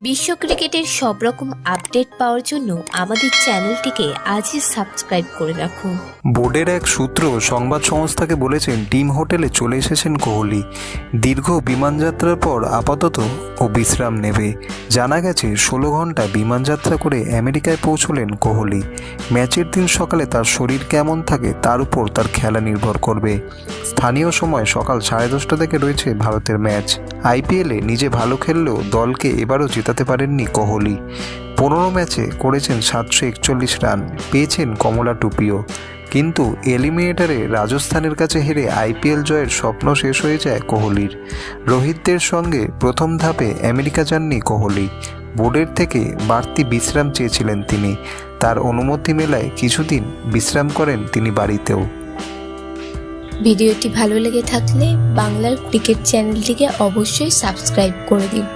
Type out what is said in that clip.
বিশ্ব ক্রিকেটের সব রকম আপডেট পাওয়ার জন্য আমাদের চ্যানেলটিকে আজই সাবস্ক্রাইব করে রাখুন। বোর্ডের এক সূত্র সংবাদ সংস্থাকে বলেছেন, টিম হোটেলে চলে এসেছেন কোহলি। দীর্ঘ বিমানযাত্রার পর আপাতত ও বিশ্রাম নেবে। জানা গেছে 16 ঘন্টা বিমানযাত্রা করে আমেরিকায় পৌঁছলেন কোহলি। ম্যাচের দিন সকালে তার শরীর কেমন থাকে তার উপর তার খেলা নির্ভর করবে। স্থানীয় সময় সকাল 10:30 থেকে রয়েছে ভারতের ম্যাচ। আইপিএলে নিজে ভালো খেললেও দলকে এবারও জেতাতে পারেননি কোহলি। 15 ম্যাচে করেছেন 741 রান, পেয়েছেন কমলা টুপিও। কিন্তু এলিমিনেটরে রাজস্থানের কাছে হেরে আইপিএল জয়ের স্বপ্ন শেষ হয়ে যায় কোহলির। রোহিতদের সঙ্গে প্রথম ধাপে আমেরিকা যাননি কোহলি। বোর্ডের থেকে বাড়তি বিশ্রাম চেয়েছিলেন তিনি। তার অনুমতি মেলায় কিছুদিন বিশ্রাম করেন তিনি বাড়িতেও। ভিডিওটি ভালো লেগে থাকলে বাংলার ক্রিকেট চ্যানেলটিকে অবশ্যই সাবস্ক্রাইব করে দিন।